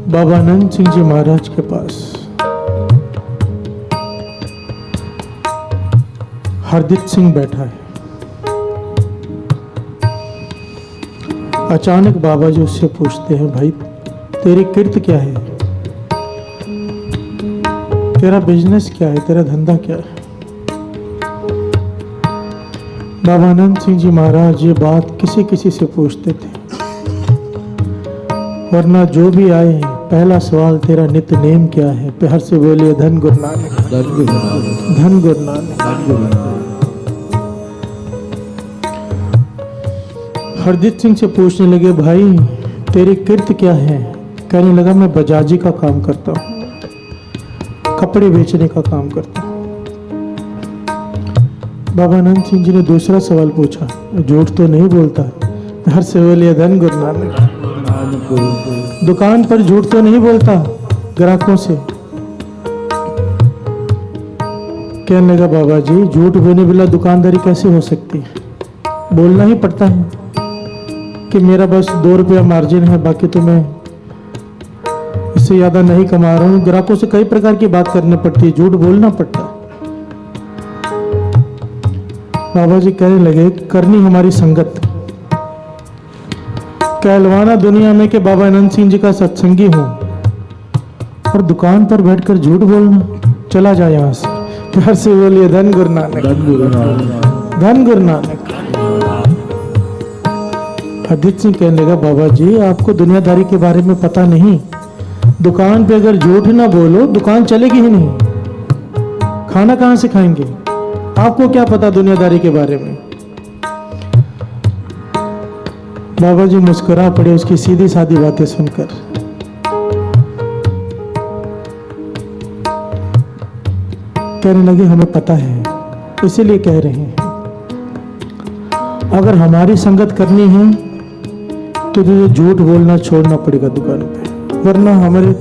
बाबा आनंद सिंह जी महाराज के पास हरदीप सिंह बैठा है। अचानक बाबा जी उससे पूछते हैं, भाई तेरी किर्त क्या है, तेरा बिजनेस क्या है, तेरा धंधा क्या है। बाबा आनंद सिंह जी महाराज ये बात किसी किसी से पूछते थे, वरना जो भी आए पहला सवाल तेरा नित्य नेम क्या है। प्यार से बोलिए धन गुरु नानक, धन गुरु नानक, धन गुरु नानक, धन गुरु नानक। हरदीप सिंह से पूछने लगे, भाई तेरी किर्त क्या है। कहने लगा, मैं बजाजी का काम करता हूँ, कपड़े बेचने का काम करता हूँ। बाबा आनंद सिंह जी ने दूसरा सवाल पूछा, झूठ तो नहीं बोलता। प्यार से बोलिए धन गुरु नानक। दुकान पर झूठ तो नहीं बोलता ग्राहकों से। कहने लगा, बाबा जी झूठ बोलने बिना दुकानदारी कैसे हो सकती है। बोलना ही पड़ता है कि मेरा बस 2 रुपया मार्जिन है, बाकी तो मैं इससे ज्यादा नहीं कमा रहा हूँ। ग्राहकों से कई प्रकार की बात करनी पड़ती है, झूठ बोलना पड़ता है। बाबा जी कहने लगे, करनी हमारी संगत। कहलवाना दुनिया में कि बाबा आनंद सिंह जी का सत्संगी हूं, और दुकान पर बैठकर झूठ बोलना। चला जाए यहां से। प्यार से बोलिए धन गुरु नानक, धन गुरु नानक, धन गुरु नानक। हरदीप सिंह कहने लगा, बाबा जी आपको दुनियादारी के बारे में पता नहीं। दुकान पे अगर झूठ ना बोलो दुकान चलेगी ही नहीं, खाना कहां से खाएंगे। आपको क्या पता दुनियादारी के बारे में। बाबा जी मुस्कुरा पड़े उसकी सीधी सादी बातें सुनकर। कहने लगे, हमें पता है इसीलिए कह रहे हैं, अगर हमारी संगत करनी है तो तुझे झूठ बोलना छोड़ना पड़ेगा दुकान पे, वरना हमारे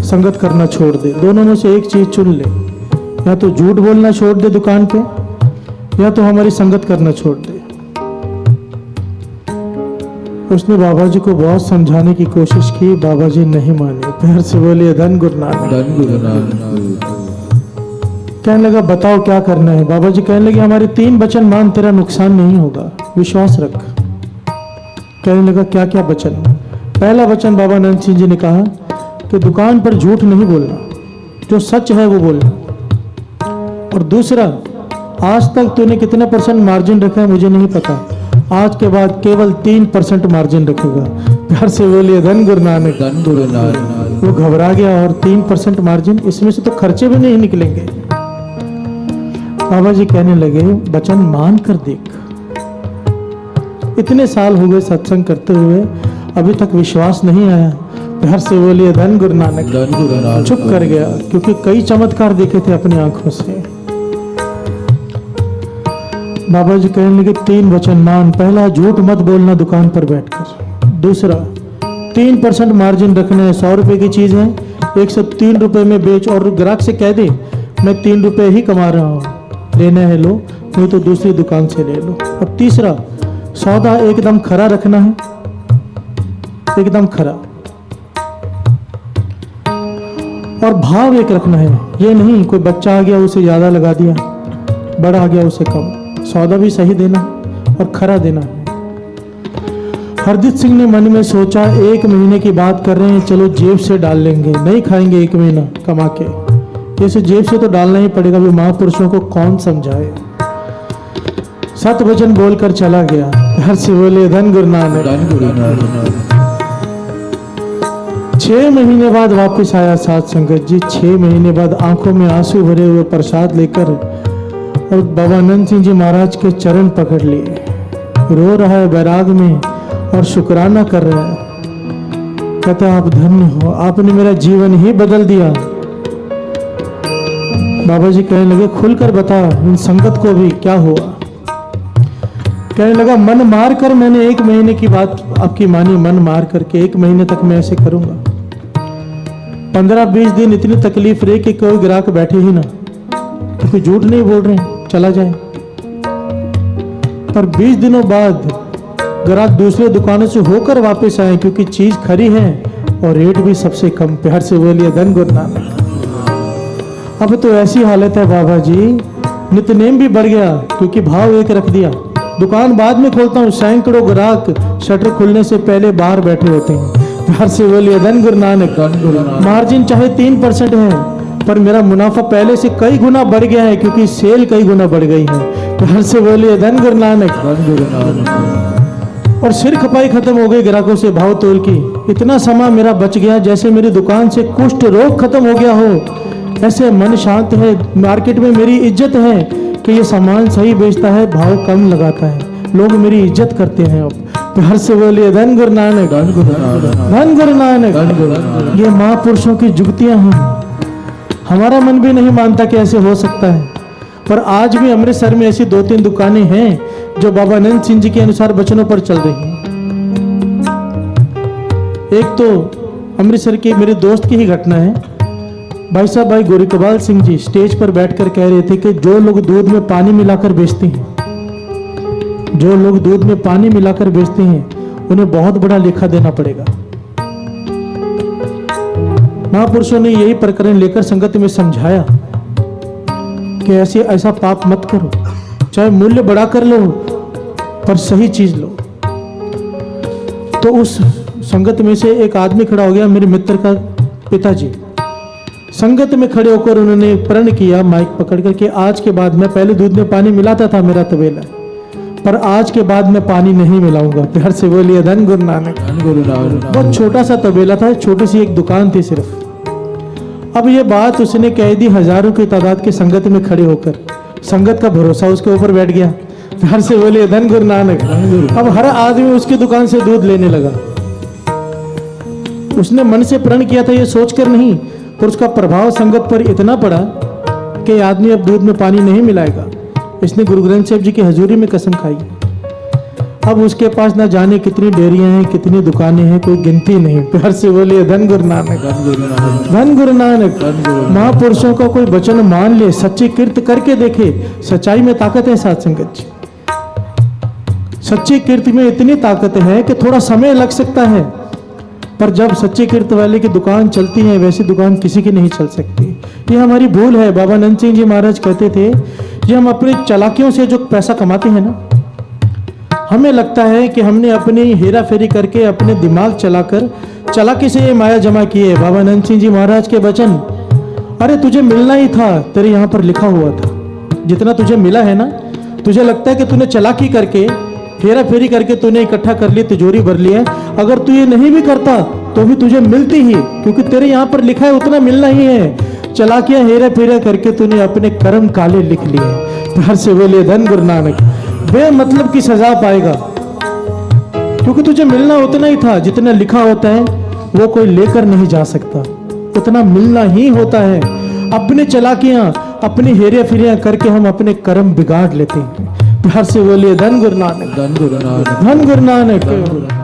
संगत करना छोड़ दे। दोनों में से एक चीज चुन ले, या तो झूठ बोलना छोड़ दे दुकान पे, या तो हमारी संगत करना छोड़ दे। उसने बाबा जी को बहुत समझाने की कोशिश की, बाबा जी नहीं माने। प्यार से बोलिए धन गुरु नानक, धन गुरु नानक। कहने लगा, बताओ क्या करना है। बाबा जी कहने लगे, हमारे 3 वचन मान, तेरा नुकसान नहीं होगा, विश्वास रख। कहने लगा, क्या क्या वचन। पहला वचन बाबा आनंद सिंह जी ने कहा कि दुकान पर झूठ नहीं बोलना, जो सच है वो बोलना। और दूसरा, आज तक तूने कितना % मार्जिन रखा है मुझे नहीं पता, आज के बाद केवल 3% मार्जिन रखेगा। प्यार से बोलिए धन गुरु नानक, धन गुरु नानक। वो घबरा गया, और 3% मार्जिन, इसमें से तो खर्चे भी नहीं निकलेंगे। बाबा जी कहने लगे, वचन मान कर देख। इतने साल हो गए सत्संग करते हुए, अभी तक विश्वास नहीं आया। प्यार से बोलिए धन गुरु नानक, धन गुरु नानक। चुप कर गया, क्योंकि कई चमत्कार देखे थे अपनी आंखों से। बाबा जी कहने लगे, 3 वचन मान। पहला, झूठ मत बोलना दुकान पर बैठकर। दूसरा, 3% मार्जिन रखना है। 100 रुपए की चीज है, 103 रुपए में बेच, और ग्राहक से कह दे मैं 3 रुपए ही कमा रहा हूँ, लेना है लो, नहीं तो दूसरी दुकान से ले लो। और तीसरा, सौदा एकदम खरा रखना है, एकदम खरा। और भाव एक रखना है, ये नहीं कोई बच्चा आ गया उसे ज्यादा लगा दिया, बड़ा आ गया उसे कम। सौदा भी सही देना और खरा देना है। हरदीप सिंह ने मन में सोचा, 1 महीने की बात कर रहे हैं, चलो जेब से डाल लेंगे, नहीं खाएंगे 1 महीना कमा के। इसे जेब से तो डालना ही पड़ेगा, भी महापुरुषों को कौन समझाए। 7 वचन बोलकर चला गया। हर से बोले धन गुरु नानक, धन गुरु नानक। 6 महीने बाद वापस आया साध संगत जी। 6 महीने बाद आंखों में आंसू भरे हुए प्रसाद लेकर, और बाबा आनंद सिंह जी महाराज के चरण पकड़ लिए। रो रहा है बैराग में और शुक्राना कर रहा है। कहता, आप धन्य हो, आपने मेरा जीवन ही बदल दिया। बाबा जी कहने लगे, खुलकर बता इन संगत को भी क्या हुआ। कहने लगा, मन मार कर मैंने 1 महीने की बात आपकी मानी, मन मार करके 1 महीने तक मैं ऐसे करूंगा। 15-20 दिन इतनी तकलीफ रही कि कोई ग्राहक बैठे ही ना, क्योंकि झूठ नहीं बोल रहे हैं, चला जाए। पर 20 दिनों बाद ग्राहक दूसरे दुकानों से होकर वापस आए, क्योंकि चीज खरी है, और रेट भी सबसे कम। प्यार से बोलिए धन गुरु नानक। अब तो ऐसी हालत है बाबा जी, नितनेम भी बढ़ गया क्योंकि भाव एक रख दिया। दुकान बाद में खोलता हूँ, सैकड़ों ग्राहक शटर खुलने से पहले बाहर बैठे होते हैं। प्यार से बोलिए धन गुरु नानक। मार्जिन चाहे 3% है पर मेरा मुनाफा पहले से कई गुना बढ़ गया है क्योंकि सेल कई गुना बढ़ गई है। प्यार से बोलिए धन गुरु नानक। और सिर खपाई खत्म हो गई ग्राहकों से भाव तोल की। इतना समय मेरा बच गया जैसे मेरी दुकान से कुष्ठ रोग खत्म हो गया हो। ऐसे मन शांत है, मार्केट में मेरी इज्जत है कि ये सामान सही बेचता है, भाव कम लगाता है, लोग मेरी इज्जत करते हैं। अब प्यार से बोलिए धन गुरु नानक। धन गुरु नानक। ये महापुरुषों की जुगतियां हैं। हमारा मन भी नहीं मानता कि ऐसे हो सकता है, पर आज भी अमृतसर में ऐसी 2-3 दुकानें हैं जो बाबा नंद सिंह जी के अनुसार वचनों पर चल रही हैं। एक तो अमृतसर के मेरे दोस्त की ही घटना है। भाई साहब, भाई गोरीकबाल सिंह जी स्टेज पर बैठकर कह रहे थे कि जो लोग दूध में पानी मिलाकर बेचते हैं, जो लोग दूध में पानी मिलाकर बेचते हैं उन्हें बहुत बड़ा लेखा देना पड़ेगा। महापुरुषों ने यही प्रकरण लेकर संगत में समझाया कि ऐसा पाप मत करो, चाहे मूल्य बढ़ा कर लो पर सही चीज लो। तो उस संगत में से एक आदमी खड़ा हो गया, मेरे मित्र का पिताजी। संगत में खड़े होकर उन्होंने प्रण किया माइक पकड़ कर के आज के बाद, मैं पहले दूध में पानी मिलाता था मेरा तबेला, पर आज के बाद मैं पानी नहीं मिलाऊंगा। प्यार से बोलिए धन गुरु नानक। बहुत छोटा सा तबेला था, छोटी सी एक दुकान थी सिर्फ। अब ये बात उसने कह दी हजारों की तादाद के संगत में खड़े होकर। संगत का भरोसा उसके ऊपर बैठ गया। प्यार से बोलिए धन गुरु नानक। अब हर आदमी उसकी दुकान से दूध लेने लगा। उसने मन से प्रण किया था ये सोचकर नहीं, पर उसका प्रभाव संगत पर इतना पड़ा कि आदमी अब दूध में पानी नहीं मिलाएगा। इसने गुरु ग्रंथ साहिब जी की हजूरी में कसम खाई। अब उसके पास ना जाने कितनी डेयरियां हैं, कितनी दुकानें हैं, कोई गिनती नहीं। प्यार से बोलिए धन गुरु नानक। धन गुरु नानक। महापुरुषों का कोई वचन मान ले, सच्ची कीर्त करके देखे। सच्चाई में ताकत है साथ संगत जी। सच्ची कीर्ति में इतनी ताकत है कि थोड़ा समय लग सकता है, पर जब सच्चे कीर्त वाले की दुकान चलती है वैसी दुकान किसी की नहीं चल सकती। ये हमारी भूल है। बाबा नंद सिंह जी महाराज कहते थे, ये हम अपनी चालाकियों से जो पैसा कमाते हैं ना, हमें लगता है कि हमने अपनी हेरा फेरी करके अपने दिमाग चलाकर चालाकी से ये माया जमा की है। बाबा नंद सिंह जी महाराज के वचन, अरे तुझे मिलना ही था, तेरे यहाँ पर लिखा हुआ था। जितना तुझे मिला है ना, तुझे लगता है कि तूने चालाकी करके हेरा फेरी करके तूने इकट्ठा कर ली, तिजोरी भर ली है। अगर तू ये नहीं भी करता तो भी तुझे मिलती ही, क्योंकि तेरे यहाँ पर लिखा है उतना मिलना ही है। चालाकियां हेरा फेरा करके तूने अपने कर्म काले लिख लिए। प्यार से बोलिए धन गुरु नानक। बेमतलब की सजा पाएगा, क्योंकि तुझे मिलना उतना ही था। जितना लिखा होता है वो कोई लेकर नहीं जा सकता, उतना मिलना ही होता है। अपने चालाकियां, अपनी हेरिया फेरियां करके हम अपने कर्म बिगाड़ लेते हैं। प्यार से बोलिए धन गुरु नानक। धन गुरु नानक। धन गुरु नानक।